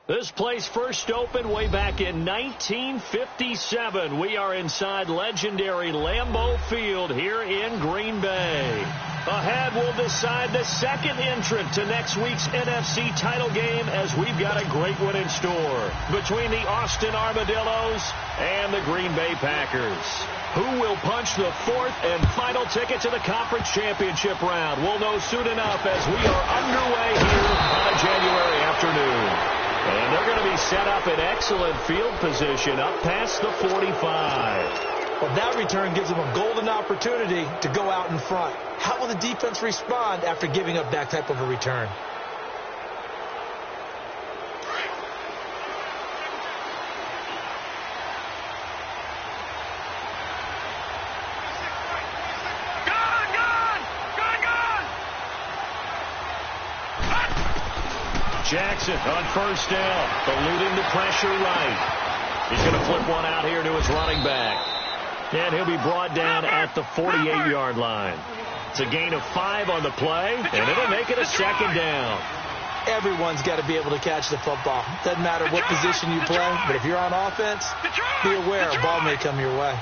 This place first opened way back in 1957. We are inside legendary Lambeau Field here in Green Bay. Ahead, we'll decide the second entrant to next week's NFC title game as we've got a great one in store between the Austin Armadillos and the Green Bay Packers. Who will punch the fourth and final ticket to the conference championship round? We'll know soon enough as we are underway here on a January afternoon. And they're going to be set up in excellent field position up past the 45. Well, that return gives them a golden opportunity to go out in front. How will the defense respond after giving up that type of a return? Jackson on first down, eluding the pressure right. He's going to flip one out here to his running back. And he'll be brought down at the 48-yard line. It's a gain of 5 on the play, and it'll make it a second down. Everyone's got to be able to catch the football. Doesn't matter what position you play, but if you're on offense, be aware a ball may come your way.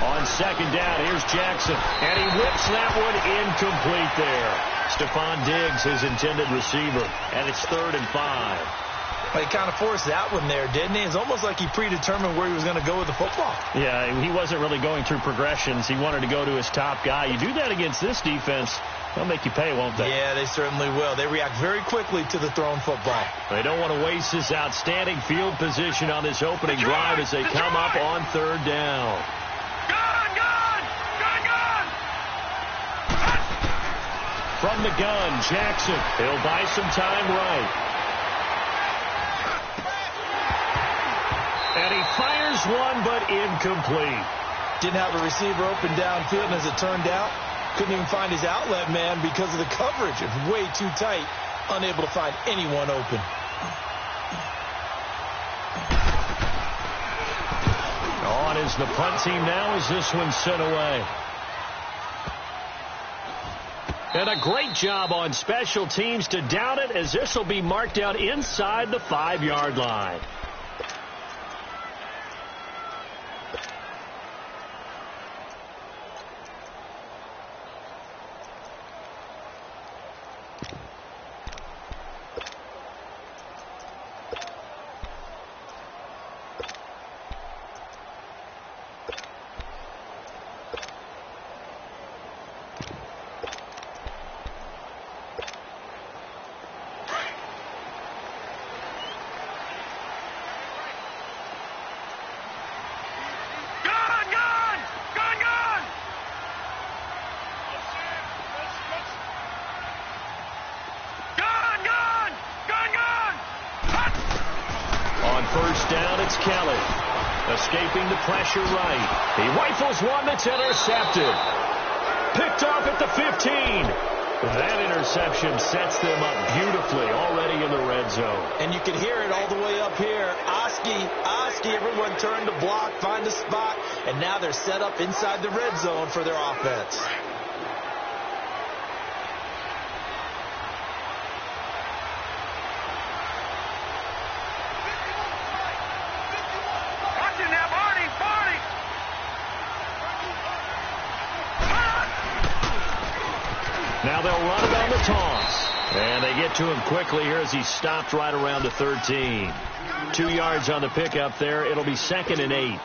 On second down, here's Jackson, and he whips that one incomplete there. Stephon Diggs, his intended receiver, and it's 3rd and 5. Well, he kind of forced that one there, didn't he? It's almost like he predetermined where he was going to go with the football. Yeah, he wasn't really going through progressions. He wanted to go to his top guy. You do that against this defense, they'll make you pay, won't they? Yeah, they certainly will. They react very quickly to the thrown football. They don't want to waste this outstanding field position on this opening drive as they come up on 3rd down. From the gun, Jackson. He'll buy some time right. And he fires one, but incomplete. Didn't have a receiver open downfield, and as it turned out, couldn't even find his outlet man because of the coverage. It's way too tight, unable to find anyone open. On is the punt team now as this one's sent away. And a great job on special teams to down it as this will be marked out inside the 5-yard line. First down, it's Kelly. Escaping the pressure right. He rifles one that's intercepted. Picked off at the 15. That interception sets them up beautifully already in the red zone. And you can hear it all the way up here. Oski, everyone turned to block, find a spot, and now they're set up inside the red zone for their offense. Now they'll run it on the toss. And they get to him quickly here as he stopped right around the 13. 2 yards on the pickup there. It'll be 2nd and 8.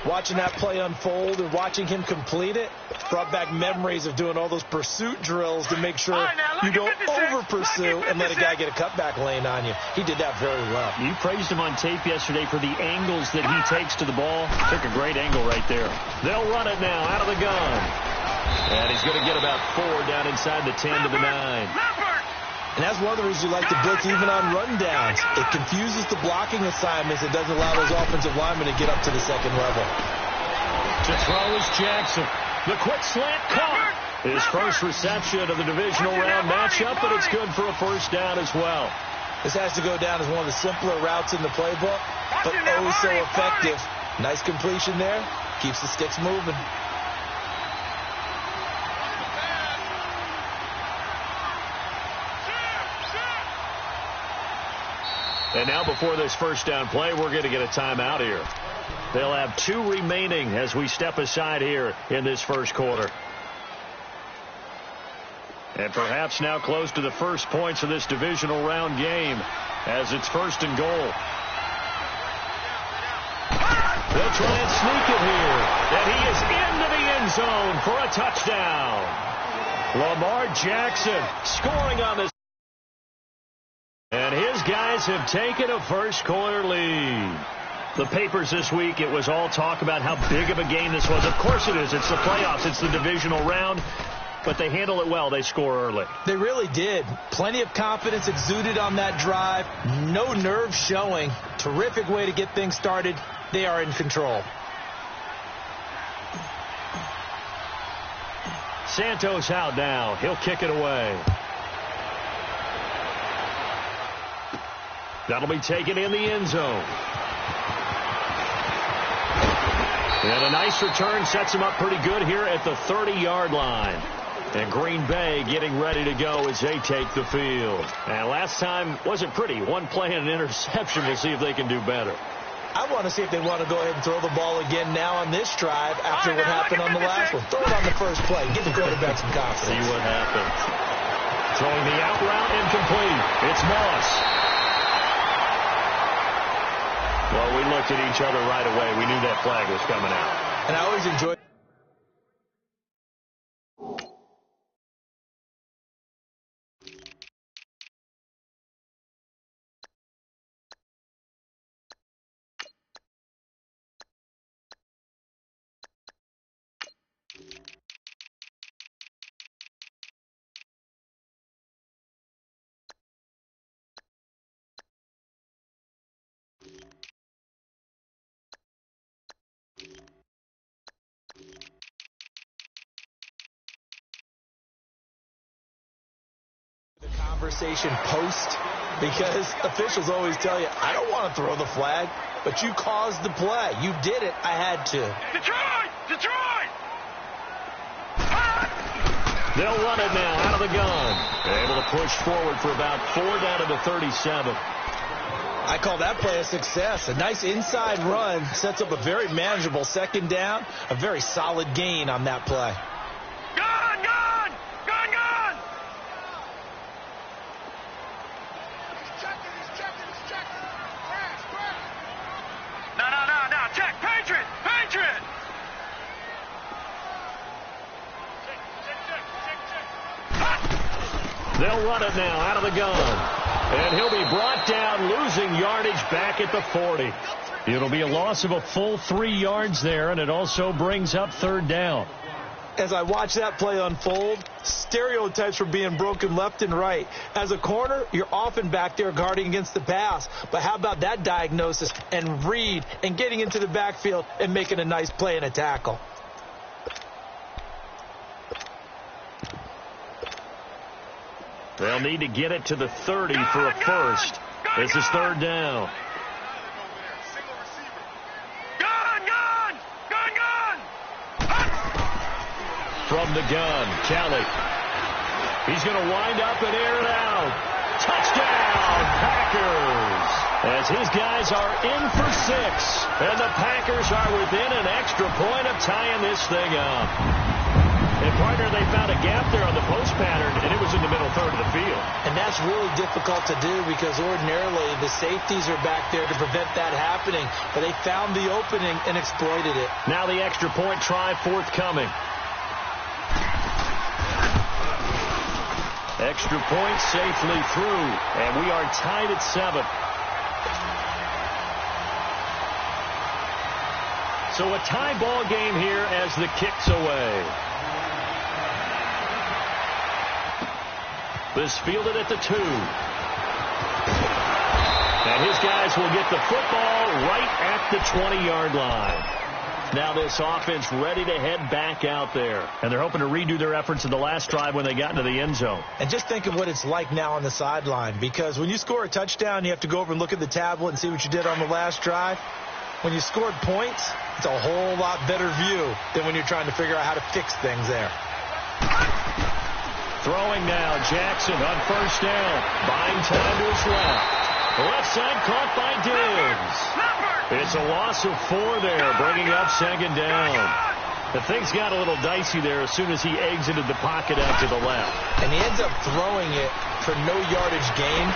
Watching that play unfold and watching him complete it brought back memories of doing all those pursuit drills to make sure you don't over-pursue and let a guy get a cutback lane on you. He did that very well. You praised him on tape yesterday for the angles that he takes to the ball. Took a great angle right there. They'll run it now out of the gun. And he's going to get about 4 down inside the 10 to the 9. And that's one of the reasons you like to blitz even on rundowns. It confuses the blocking assignments. It doesn't allow those offensive linemen to get up to the second level. To throw is Jackson. The quick slant caught. His first reception of the divisional round matchup, but it's good for a first down as well. This has to go down as one of the simpler routes in the playbook, but oh so effective. Nice completion there. Keeps the sticks moving. And now before this first down play, we're going to get a timeout here. They'll have 2 remaining as we step aside here in this first quarter. And perhaps now close to the first points of this divisional round game as it's 1st and goal. They'll try and sneak it here. And he is into the end zone for a touchdown. Lamar Jackson scoring on this. And his guys have taken a first quarter lead. The papers this week, it was all talk about how big of a game this was. Of course it is. It's the playoffs. It's the divisional round. But they handle it well. They score early. They really did. Plenty of confidence exuded on that drive. No nerve showing. Terrific way to get things started. They are in control. Santos out now. He'll kick it away. That'll be taken in the end zone. And a nice return sets him up pretty good here at the 30-yard line. And Green Bay getting ready to go as they take the field. And last time wasn't pretty. One play and an interception. We'll see if they can do better. I want to see if they want to go ahead and throw the ball again now on this drive after what happened on the last one. Throw it on the first play. Give the quarterback some confidence. See what happens. Throwing the out route incomplete. It's Moss. Well, we looked at each other right away. We knew that flag was coming out. And I always enjoy the conversation post, because officials always tell you, I don't want to throw the flag, but you caused the play. You did it. I had to. Detroit! Detroit! They'll run it now out of the gun. Able to push forward for about 4 down to the 37. I call that play a success. A nice inside run sets up a very manageable 2nd down. A very solid gain on that play. Gun! Gun! Gun! Gun! He's checking. Crash. No. Check. Patriot! Check. They'll run it now out of the gun. And he'll be brought down, losing yardage back at the 40. It'll be a loss of a full 3 yards there, and it also brings up 3rd down. As I watch that play unfold, stereotypes were being broken left and right. As a corner, you're often back there guarding against the pass. But how about that diagnosis and read and getting into the backfield and making a nice play and a tackle? They'll need to get it to the 30 for a first. This is 3rd down. Gun! From the gun, Kelly. He's going to wind up and air it out. Touchdown, Packers. As his guys are in for 6. And the Packers are within an extra point of tying this thing up. And, partner, they found a gap there on the post pattern, and it was in the middle 3rd of the field. And that's really difficult to do because ordinarily the safeties are back there to prevent that happening. But they found the opening and exploited it. Now the extra point try forthcoming. Extra point safely through, and we are tied at 7. So a tie ball game here as the kick's away. This fielded at the 2. And his guys will get the football right at the 20-yard line. Now this offense ready to head back out there. And they're hoping to redo their efforts in the last drive when they got into the end zone. And just think of what it's like now on the sideline. Because when you score a touchdown, you have to go over and look at the tablet and see what you did on the last drive. When you scored points, it's a whole lot better view than when you're trying to figure out how to fix things there. Throwing now, Jackson on 1st down. Buying time to his left. Left side caught by Diggs. It's a loss of 4 there, bringing up second down. The things got a little dicey there as soon as he exited the pocket out to the left. And he ends up throwing it for no yardage gain.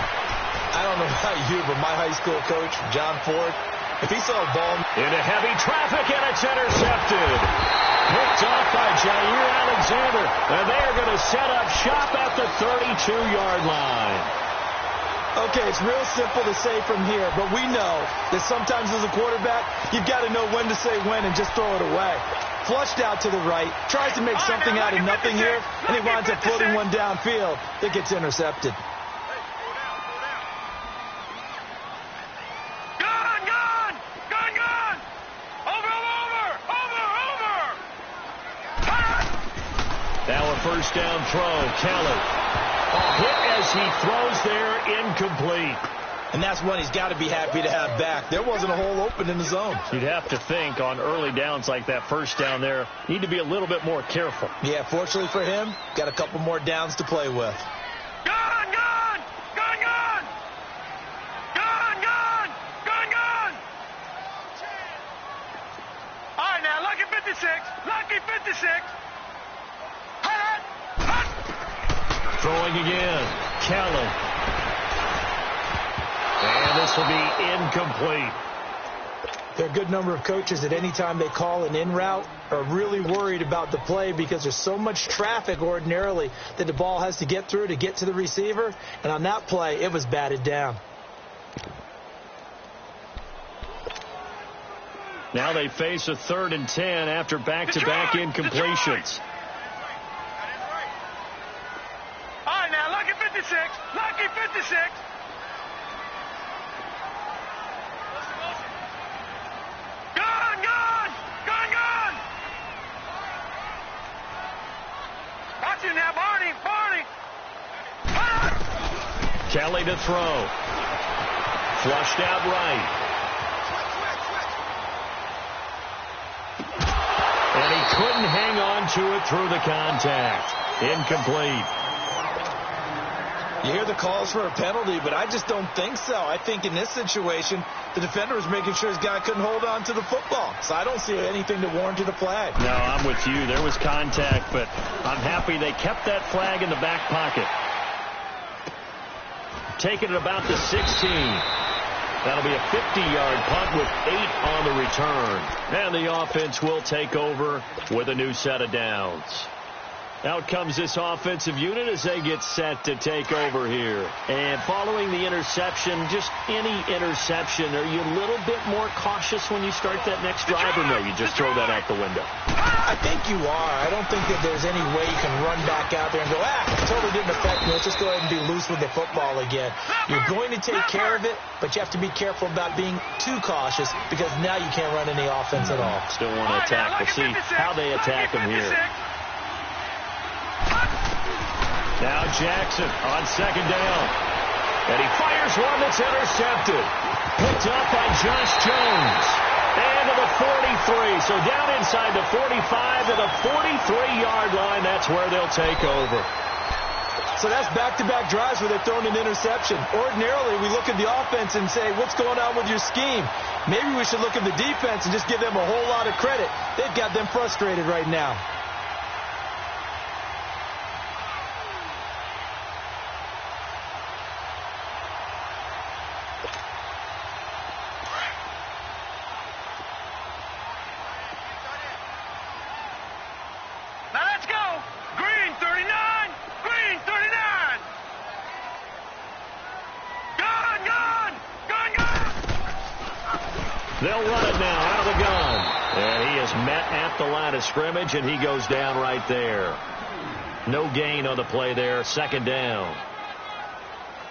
I don't know about you, but my high school coach, John Ford, if he saw a ball into heavy traffic, and it's intercepted. Picked off by Jair Alexander. And they are going to set up shop at the 32-yard line. Okay, it's real simple to say from here, but we know that sometimes as a quarterback, you've got to know when to say when and just throw it away. Flushed out to the right, tries to make something out of nothing here, and he winds up floating one downfield that gets intercepted. Now a first down throw. Kelly. A hit as he throws there, incomplete. And that's one he's got to be happy to have back. There wasn't a hole open in the zone. You'd have to think on early downs like that first down there, need to be a little bit more careful. Yeah, fortunately for him, got a couple more downs to play with. Gone! Gone! Gone! Gone! Gone! Gone! Gone! Gone! All right, now, lucky 56. Lucky 56. Throwing again. Kelly. And this will be incomplete. There are a good number of coaches that any time they call an in route are really worried about the play because there's so much traffic ordinarily that the ball has to get through to get to the receiver. And on that play, it was batted down. Now they face a 3rd and 10 after back-to-back incompletions. All right, now, lucky 56. Lucky 56. Gone! Gone! Gone! Gone! Watch it now, Barney! Barney! Kelly to throw. Flushed out right. And he couldn't hang on to it through the contact. Incomplete. You hear the calls for a penalty, but I just don't think so. I think in this situation, the defender was making sure his guy couldn't hold on to the football. So I don't see anything to warrant a flag. No, I'm with you. There was contact, but I'm happy they kept that flag in the back pocket. Taking it about the 16. That'll be a 50-yard punt with 8 on the return. And the offense will take over with a new set of downs. Out comes this offensive unit as they get set to take over here. And following the interception, just any interception, are you a little bit more cautious when you start that next drive, or no, you just throw that out the window? I think you are. I don't think that there's any way you can run back out there and go, it totally didn't affect me. Let's just go ahead and be loose with the football again. You're going to take care of it, but you have to be careful about being too cautious because now you can't run any offense at all. Still want to attack. We'll see how they attack him here. Now Jackson on second down. And he fires one that's intercepted. Picked up by Josh Jones. And to the 43. So down inside the 45 to the 43-yard line. That's where they'll take over. So that's back-to-back drives where they've thrown an interception. Ordinarily, we look at the offense and say, what's going on with your scheme? Maybe we should look at the defense and just give them a whole lot of credit. They've got them frustrated right now. They'll run it now out of the gun. And he is met at the line of scrimmage, and he goes down right there. No gain on the play there. Second down.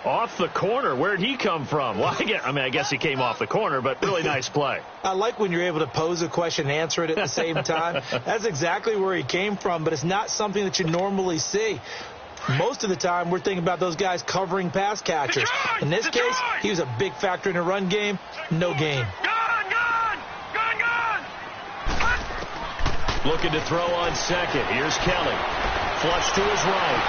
Off the corner. Where'd he come from? Well, I guess he came off the corner, but really nice play. I like when you're able to pose a question and answer it at the same time. That's exactly where he came from, but it's not something that you normally see. Most of the time, we're thinking about those guys covering pass catchers. In this case, he was a big factor in the run game. No gain. Looking to throw on second. Here's Kelly. Flush to his right.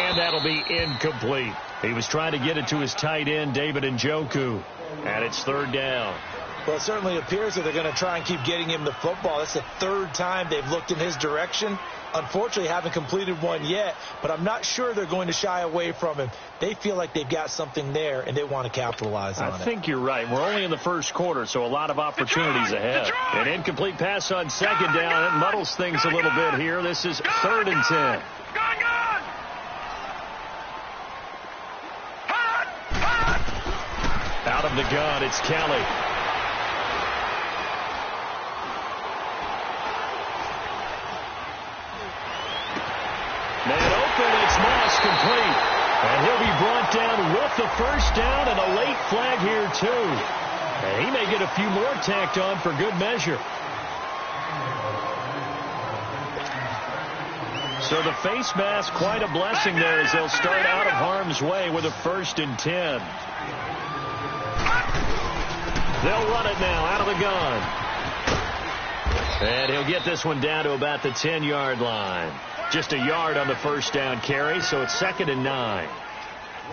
And And that'll be incomplete. He was trying to get it to his tight end, David Njoku. And it's third down. Well, it certainly appears that they're going to try and keep getting him the football. That's the third time they've looked in his direction. Unfortunately, haven't completed one yet, but I'm not sure they're going to shy away from him. They feel like they've got something there, and they want to capitalize on it. I think you're right. We're only in the first quarter, so a lot of opportunities ahead. An incomplete pass on second down. It muddles things a little bit here. This is third and 10. Out of the gun, it's Kelly. Man open, it's Moss, complete. And he'll be brought down with the first down and a late flag here, too. And he may get a few more tacked on for good measure. So the face mask, quite a blessing there as they'll start out of harm's way with a first and 10. They'll run it now out of the gun. And he'll get this one down to about the 10-yard line. Just a yard on the first down carry, so it's 2nd and 9.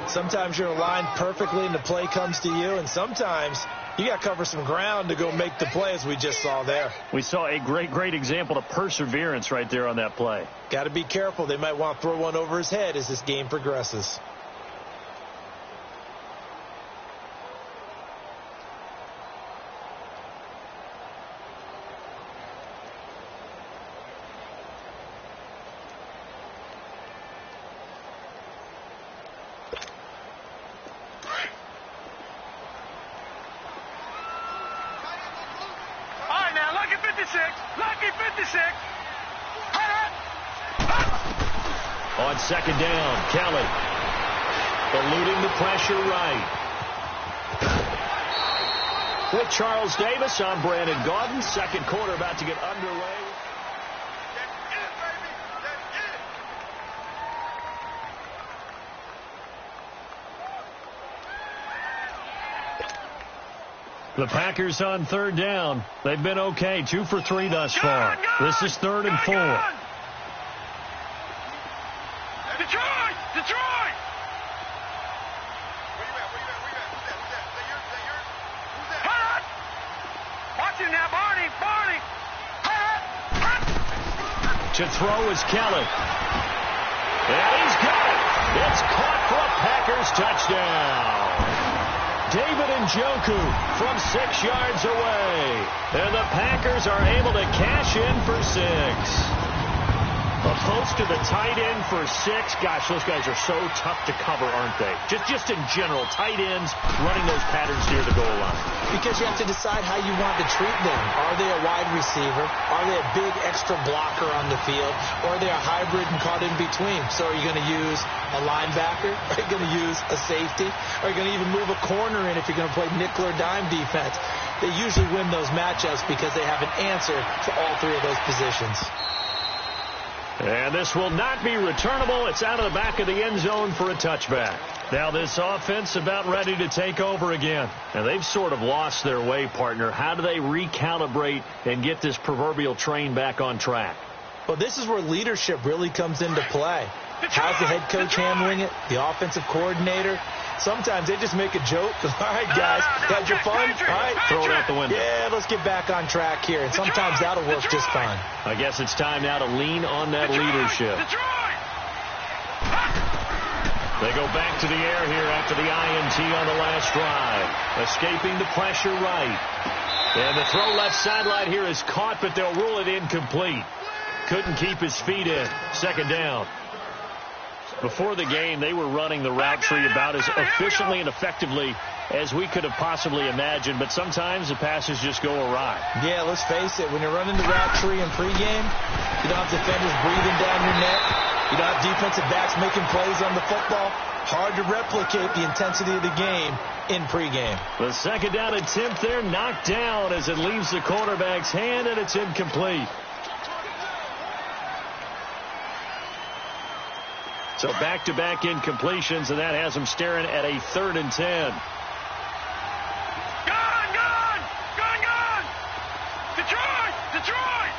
Sometimes you're aligned perfectly and the play comes to you, and sometimes you got to cover some ground to go make the play, as we just saw there. We saw a great example of perseverance right there on that play. Got to be careful. They might want to throw one over his head as this game progresses. On second down, Kelly eluding the pressure right. With Charles Davis, I'm Brandon Gaudin. Second quarter about to get underway. The Packers on third down. They've been okay, 2 for 3 thus far. This is 3rd and 4. Detroit! Watch him now, Barney! To throw is Kelly. And he's got it. It's caught for a Packers touchdown. David Njoku from 6 yards away. And the Packers are able to cash in for 6. Opposed to the tight end for 6. Gosh, those guys are so tough to cover, aren't they? Just in general, tight ends running those patterns near the goal line. Because you have to decide how you want to treat them. Are they a wide receiver? Are they a big extra blocker on the field? Or are they a hybrid and caught in between? So are you going to use a linebacker? Are you going to use a safety? Are you going to even move a corner in if you're going to play nickel or dime defense? They usually win those matchups because they have an answer for all 3 of those positions. And this will not be returnable. It's out of the back of the end zone for a touchback. Now this offense about ready to take over again. And they've sort of lost their way, partner. How do they recalibrate and get this proverbial train back on track? Well, this is where leadership really comes into play. How's the head coach handling it? The offensive coordinator? Sometimes they just make a joke. All right, guys, had your fun? All right, throw it out the window. Yeah, let's get back on track here. And sometimes that'll work just fine. I guess it's time now to lean on that leadership. They go back to the air here after the INT on the last drive. Escaping the pressure right. And the throw left sideline here is caught, but they'll rule it incomplete. Couldn't keep his feet in. Second down. Before the game, they were running the route tree about as efficiently and effectively as we could have possibly imagined, but sometimes the passes just go awry. Yeah, let's face it. When you're running the route tree in pregame, you don't have defenders breathing down your neck. You don't have defensive backs making plays on the football. Hard to replicate the intensity of the game in pregame. The second down attempt there knocked down as it leaves the quarterback's hand, and it's incomplete. So back-to-back incompletions, and that has them staring at a 3rd and 10. Gun! Detroit!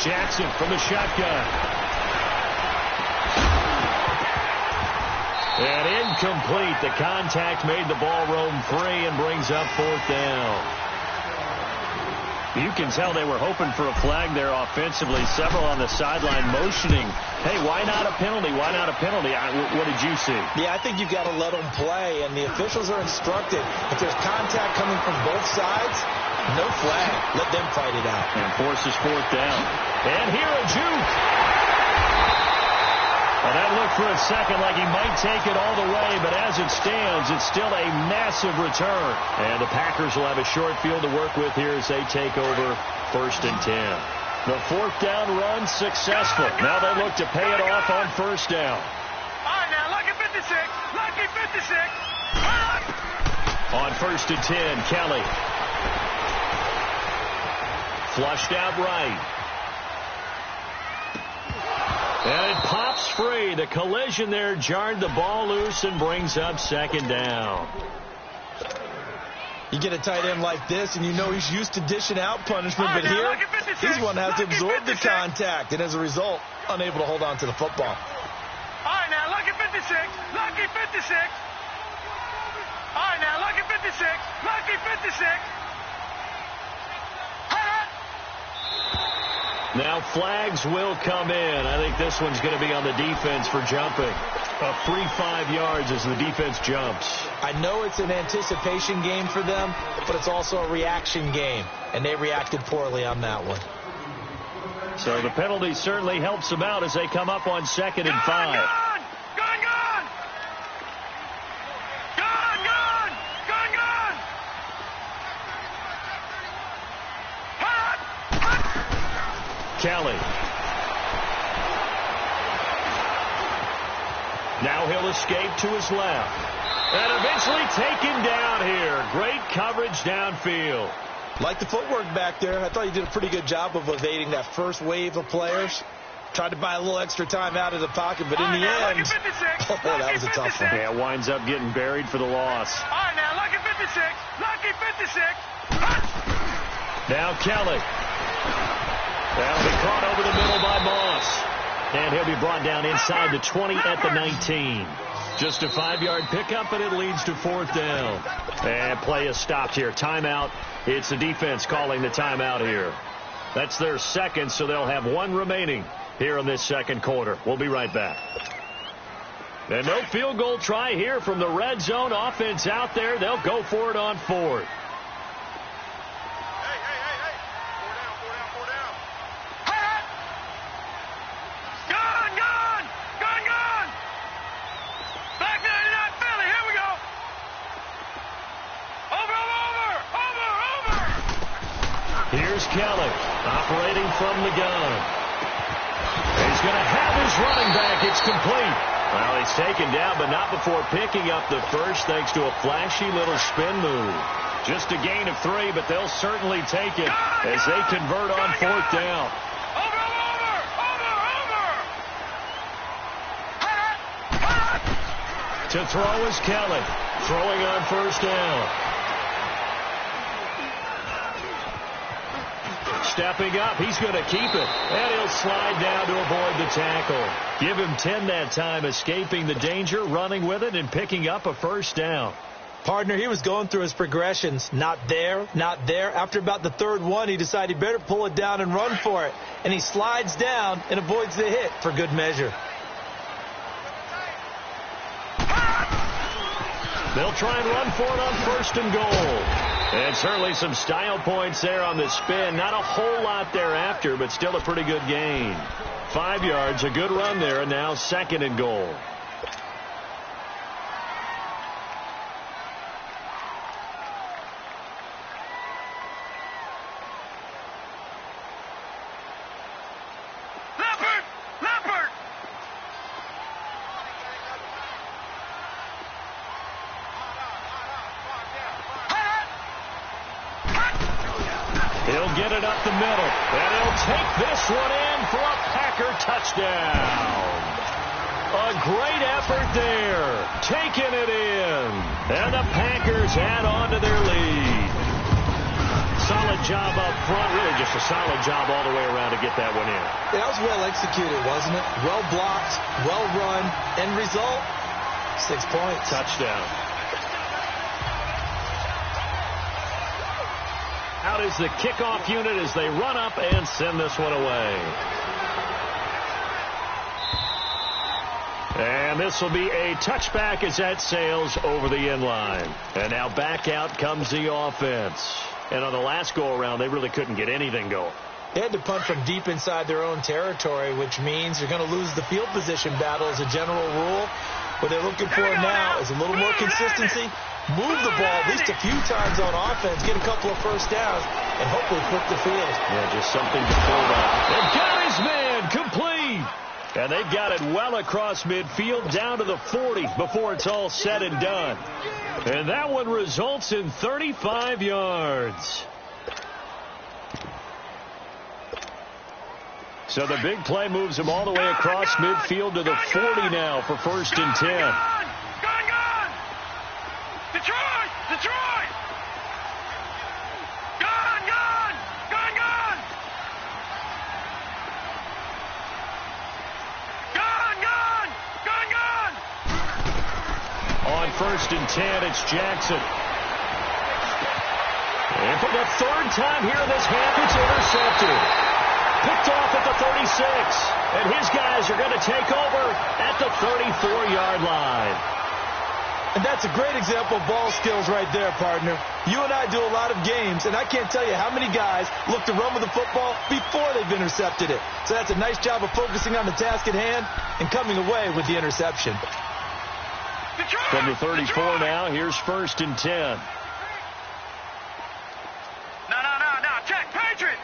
Jackson from the shotgun. And incomplete. The contact made the ball roam free and brings up 4th down. You can tell they were hoping for a flag there offensively. Several on the sideline motioning, hey, why not a penalty? Why not a penalty? What did you see? Yeah, I think you've got to let them play, and the officials are instructed. If there's contact coming from both sides, no flag. Let them fight it out. And forces 4th down. And here a juke. Well, that looked for a second like he might take it all the way, but as it stands, it's still a massive return. And the Packers will have a short field to work with here as they take over 1st and 10. The 4th down run successful. Now they look to pay it off on 1st down. All right, now, lucky 56. Lucky 56. On 1st and 10, Kelly. Flushed out right. And it pops free. The collision there jarred the ball loose and brings up 2nd down. You get a tight end like this, and you know he's used to dishing out punishment, but here, he's one that has to absorb the contact, and as a result, unable to hold on to the football. All right, now, lucky 56. Lucky 56. All right, now, lucky 56. Lucky 56. Now flags will come in. I think this one's going to be on the defense for jumping. A free 5 yards as the defense jumps. I know it's an anticipation game for them, but it's also a reaction game, and they reacted poorly on that one. So the penalty certainly helps them out as they come up on 2nd and 5. Kelly. Now he'll escape to his left. And eventually taken down here. Great coverage downfield. Like the footwork back there. I thought he did a pretty good job of evading that first wave of players. Tried to buy a little extra time out of the pocket, but in the end, that was a tough one. Yeah, winds up getting buried for the loss. All right, now, lucky 56. Lucky 56. Now Kelly. That'll be caught over the middle by Moss. And he'll be brought down inside the 20 at the 19. Just a 5-yard pickup, and it leads to 4th down. And play is stopped here. Timeout. It's the defense calling the timeout here. That's their second, so they'll have 1 remaining here in this 2nd quarter. We'll be right back. And no field goal try here from the red zone. Offense out there. They'll go for it on 4th. Here's Kelly operating from the gun. He's going to have his running back. It's complete. Well, he's taken down, but not before picking up the first thanks to a flashy little spin move. Just a gain of 3, but they'll certainly take it as they convert on 4th down. To throw is Kelly. Throwing on 1st down. Stepping up, he's going to keep it. And he'll slide down to avoid the tackle. Give him 10 that time, escaping the danger, running with it, and picking up a 1st down. Partner, he was going through his progressions. Not there, not there. After about the 3rd one, he decided he better pull it down and run for it. And he slides down and avoids the hit for good measure. They'll try and run for it on 1st and goal. And certainly some style points there on the spin. Not a whole lot thereafter, but still a pretty good gain. 5 yards, a good run there, and now 2nd and goal. He'll get it up the middle, and he'll take this one in for a Packer touchdown. A great effort there, taking it in, and the Packers add on to their lead. Solid job up front, really just a solid job all the way around to get that one in. That was well executed, wasn't it? Well blocked, well run, end result, 6 points. Touchdown. Out is the kickoff unit as they run up and send this one away. And this will be a touchback as that sails over the end line. And now back out comes the offense. And on the last go-around, they really couldn't get anything going. They had to punt from deep inside their own territory, which means you're going to lose the field position battle as a general rule. What they're looking for now is a little more consistency, move the ball at least a few times on offense, get a couple of first downs, and hopefully flip the field. Yeah, just something to pull up. They've got his man complete. And they've got it well across midfield down to the 40 before it's all said and done. And that one results in 35 yards. So the big play moves him all the way across midfield to the 40 now for 1st and 10. Gone! Detroit! Detroit! Gone! On 1st and 10, it's Jackson. And for the 3rd time here in this half, it's intercepted. Picked off at the 36. And his guys are going to take over at the 34-yard line. And that's a great example of ball skills right there, partner. You and I do a lot of games, and I can't tell you how many guys look to run with the football before they've intercepted it. So that's a nice job of focusing on the task at hand and coming away with the interception. From the 34 now, here's 1st and 10. No. Check. Patriot.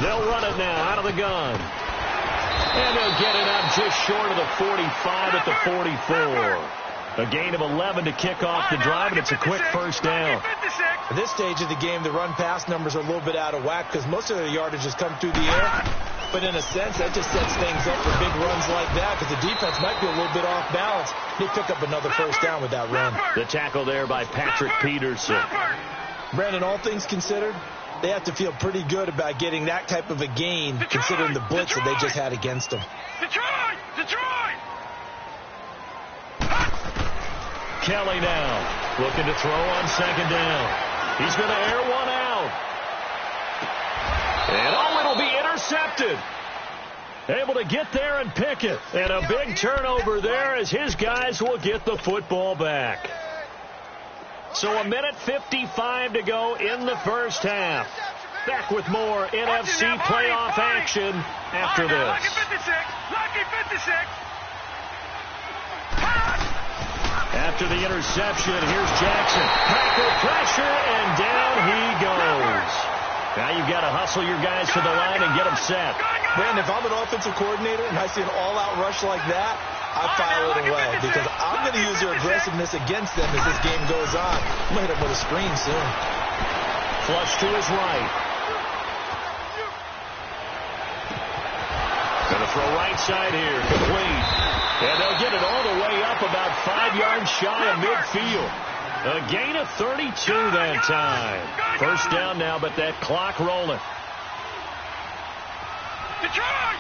They'll run it now out of the gun. And they'll get it up just short of the 45 at the 44. A gain of 11 to kick off the drive, and it's a quick first down. At this stage of the game, the run-pass numbers are a little bit out of whack because most of their yardage has come through the air. But in a sense, that just sets things up for big runs like that because the defense might be a little bit off balance. They pick up another first down with that run. The tackle there by Patrick Peterson. Brandon, all things considered, they have to feel pretty good about getting that type of a gain considering the blitz that they just had against them. Detroit! Kelly now looking to throw on 2nd down. He's going to air one out. And it'll be intercepted. Able to get there and pick it. And a big turnover there as his guys will get the football back. So 1:55 to go in the first half. Back with more NFC playoff action after this. Lucky 56. After the interception, here's Jackson. Packer pressure, and down he goes. Now you've got to hustle your guys to the line and get them set. Brandon, if I'm an offensive coordinator and I see an all-out rush like that, I file it away because I'm going to use their aggressiveness against them as this game goes on. I'm going to hit them with a screen soon. Flush to his right. Going to throw right side here, complete. And they'll get it all the way up about 5 yards shy of midfield. A gain of 32 that time. First down now, but that clock rolling. Detroit!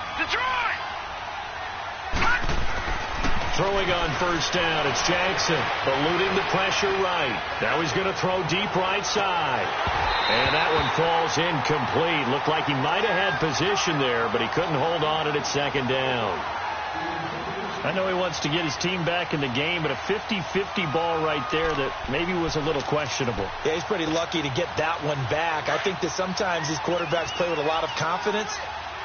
Throwing on first down, it's Jackson. Eluding the pressure right. Now he's going to throw deep right side. And that one falls incomplete. Looked like he might have had position there, but he couldn't hold on at 2nd down. I know he wants to get his team back in the game, but a 50-50 ball right there that maybe was a little questionable. Yeah, he's pretty lucky to get that one back. I think that sometimes these quarterbacks play with a lot of confidence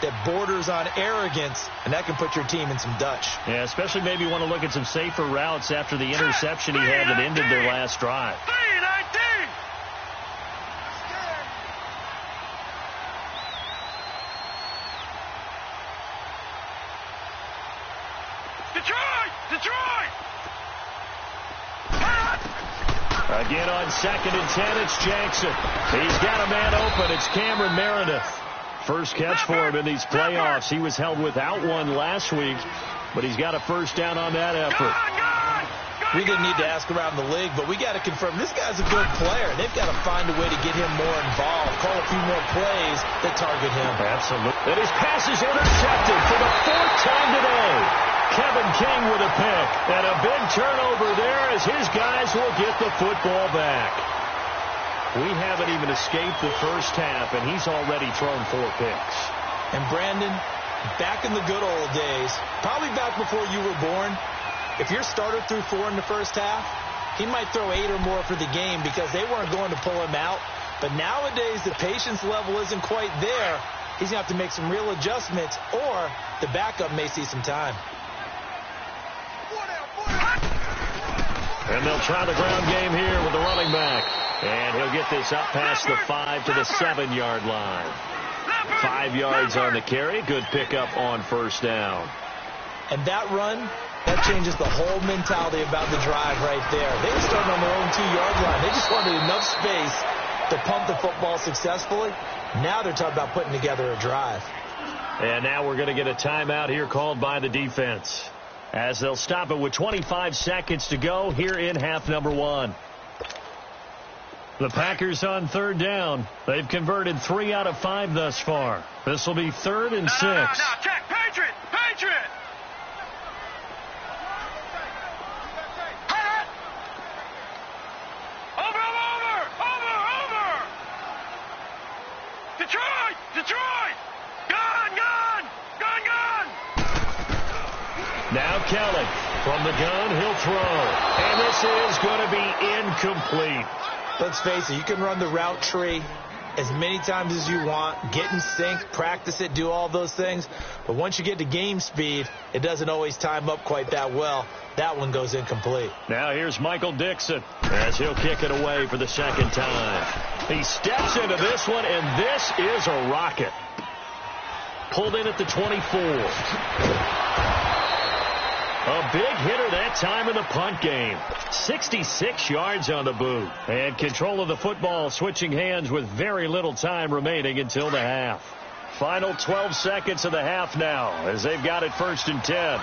that borders on arrogance, and that can put your team in some Dutch. Yeah, especially maybe want to look at some safer routes after the interception he had that ended their last drive. 3-19. Detroit! Again on 2nd and 10, it's Jackson. He's got a man open. It's Cameron Meredith. First catch for him in these playoffs. He was held without one last week, but he's got a first down on that effort. We didn't need to ask around the league, but we got to confirm this guy's a good player. They've got to find a way to get him more involved, call a few more plays that target him. Absolutely. And his pass is intercepted for the 4th time today. Kevin King with a pick. And a big turnover there as his guys will get the football back. We haven't even escaped the first half, and he's already thrown 4 picks. And Brandon, back in the good old days, probably back before you were born, if your starter threw 4 in the first half, he might throw 8 or more for the game because they weren't going to pull him out. But nowadays, the patience level isn't quite there. He's going to have to make some real adjustments, or the backup may see some time. And they'll try the ground game here with the running back. And he'll get this up past the 5 to the 7-yard line. 5 yards on the carry. Good pickup on first down. And that run, that changes the whole mentality about the drive right there. They were starting on their own 2-yard line. They just wanted enough space to pump the football successfully. Now they're talking about putting together a drive. And now we're going to get a timeout here called by the defense, as they'll stop it with 25 seconds to go here in half number 1. The Packers on 3rd down. They've converted 3 out of 5 thus far. This will be 3rd and 6. No, check. Patriot! Patriot! Over! Detroit! Gun! Now Kelly from the gun, he'll throw. And this is going to be incomplete. Let's face it, you can run the route tree as many times as you want, get in sync, practice it, do all those things. But once you get to game speed, it doesn't always time up quite that well. That one goes incomplete. Now here's Michael Dixon as he'll kick it away for the 2nd time. He steps into this one, and this is a rocket. Pulled in at the 24. A big hitter that time in the punt game. 66 yards on the boot. And control of the football switching hands with very little time remaining until the half. Final 12 seconds of the half now as they've got it 1st and 10.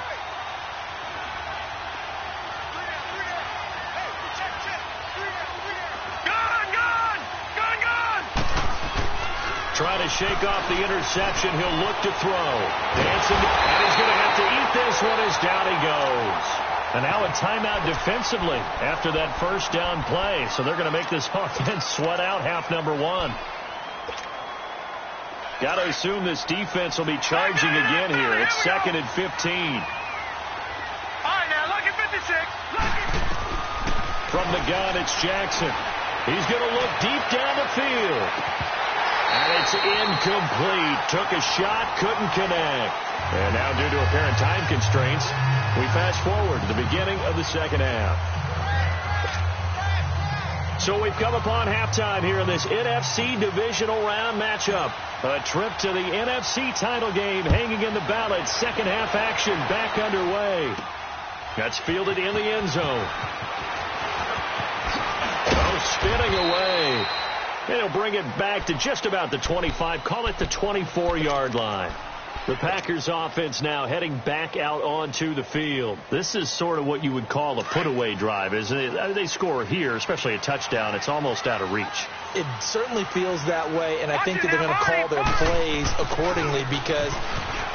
Try to shake off the interception. He'll look to throw. Dancing, and he's going to have to eat this one as down he goes. And now a timeout defensively after that first down play. So they're going to make this offense sweat out half number 1. Got to assume this defense will be charging again here. It's 2nd and 15. All right, now, lucky 56. From the gun, it's Jackson. He's going to look deep down the field. And it's incomplete. Took a shot, couldn't connect. And now due to apparent time constraints, we fast forward to the beginning of the 2nd half. So we've come upon halftime here in this NFC divisional round matchup. A trip to the NFC title game hanging in the balance. 2nd half action back underway. That's fielded in the end zone. Oh, spinning away. And he'll bring it back to just about the 25. Call it the 24-yard line. The Packers offense now heading back out onto the field. This is sort of what you would call a put-away drive, isn't it? They score here, especially a touchdown. It's almost out of reach. It certainly feels that way, and I think that they're going to call their plays accordingly because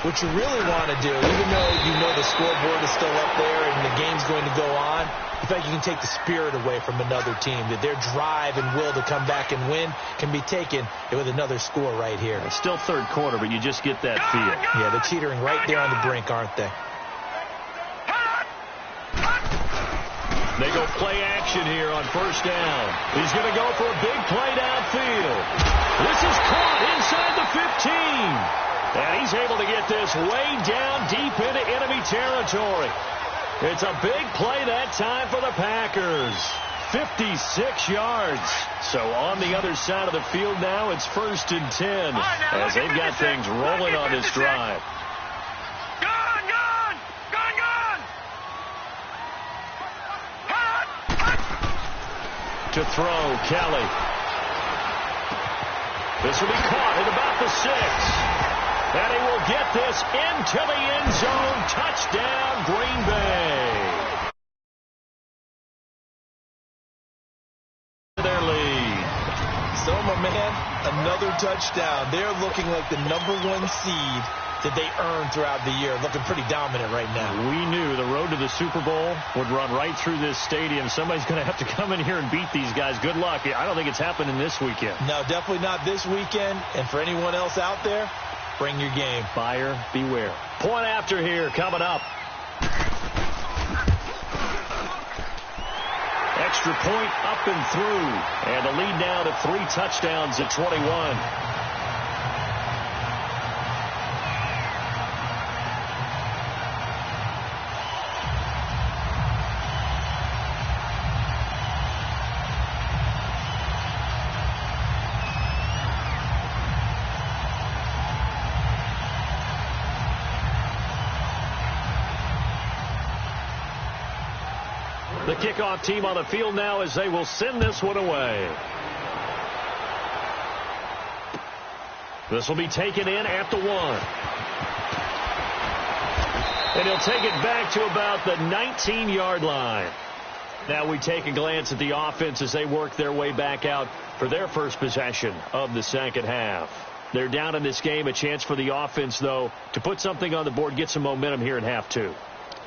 what you really want to do, even though you know the scoreboard is still up there and the game's going to go on, in fact, you can take the spirit away from another team, that their drive and will to come back and win can be taken with another score right here. It's still 3rd quarter, but you just get that feel. Yeah, they're teetering right there on the brink, aren't they? They go play action here on 1st down. He's going to go for a big play downfield. This is caught inside the 15. And he's able to get this way down deep into enemy territory. It's a big play that time for the Packers. 56 yards. So on the other side of the field now, it's 1st and 10 as they've got things rolling on this drive. To throw, Kelly. This will be caught at about the 6. And he will get this into the end zone. Touchdown, Green Bay. another touchdown. They're looking like the #1 seed that they earned throughout the year. Looking pretty dominant right now. We knew the road to the Super Bowl would run right through this stadium. Somebody's going to have to come in here and beat these guys. Good luck. I don't think it's happening this weekend. No, definitely not this weekend. And for anyone else out there, bring your game. Buyer beware. Point after here coming up. Extra point up and through. And the lead now to 3 touchdowns at 21. The kickoff team on the field now as they will send this one away. This will be taken in at the 1. And he'll take it back to about the 19-yard line. Now we take a glance at the offense as they work their way back out for their first possession of the second half. They're down in this game. A chance for the offense, though, to put something on the board, get some momentum here in half 2.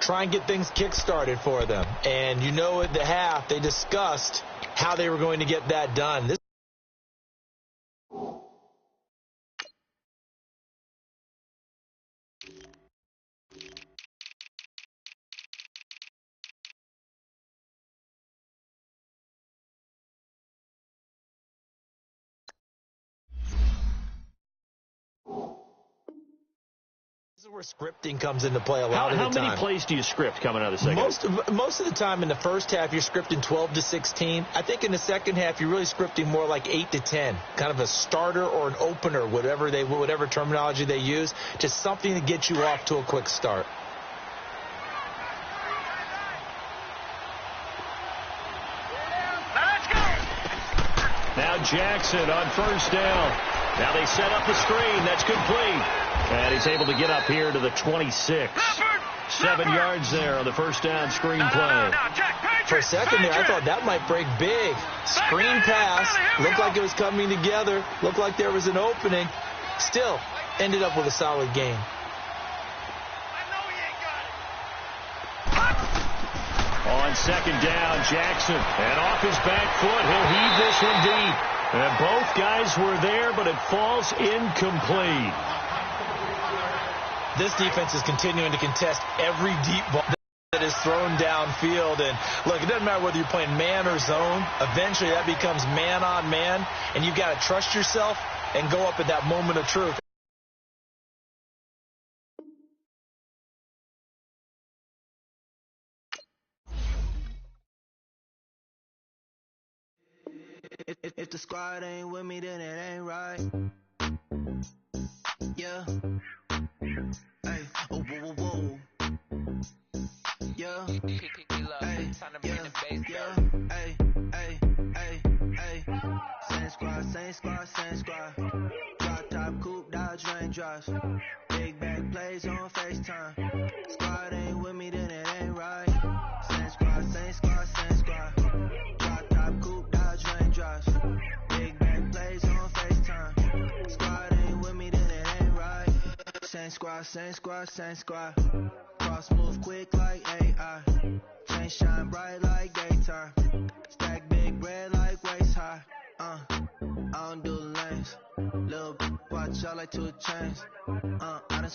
Try and get things kick-started for them. And you know at the half, they discussed how they were going to get that done. This is where scripting comes into play a lot of the time. How many plays do you script coming out of the second half? Most of the time in the first half, you're scripting 12 to 16. I think in the second half, you're really scripting more like 8 to 10. Kind of a starter or an opener, whatever terminology they use. Just something to get you off to a quick start. Now Jackson on first down. Now they set up the screen. That's complete. And he's able to get up here to the 26. 7 yards there on the first down screen play. For a second there, I thought that might break big. Screen pass. Looked like it was coming together. Looked like there was an opening. Still ended up with a solid gain. On second down, Jackson. And off his back foot, he'll heave this one deep. And both guys were there, but it falls incomplete. This defense is continuing to contest every deep ball that is thrown downfield. And, look, it doesn't matter whether you're playing man or zone. Eventually that becomes man on man, and you've got to trust yourself and go up at that moment of truth. If the squad ain't with me, then it ain't right. Yeah. Hey. Oh, whoa, whoa, whoa. Yeah. Hey. Yeah. Yeah. Hey. Hey. Hey. Hey. Same squad, same squad, same squad. Drop top, coupe, Dodge raindrops. Big back plays on FaceTime. Squad ain't with me, then it ain't right. Same squad, same squad, same squad. Drop top, coupe, Dodge raindrops. Big back plays on FaceTime. Squad ain't with me, then it ain't right. Same squad, same squad, same squad. Cross move quick like AI. Chain shine bright like daytime. Stack big bread like waist high. I don't do lanes. Little watch out like 2 chains.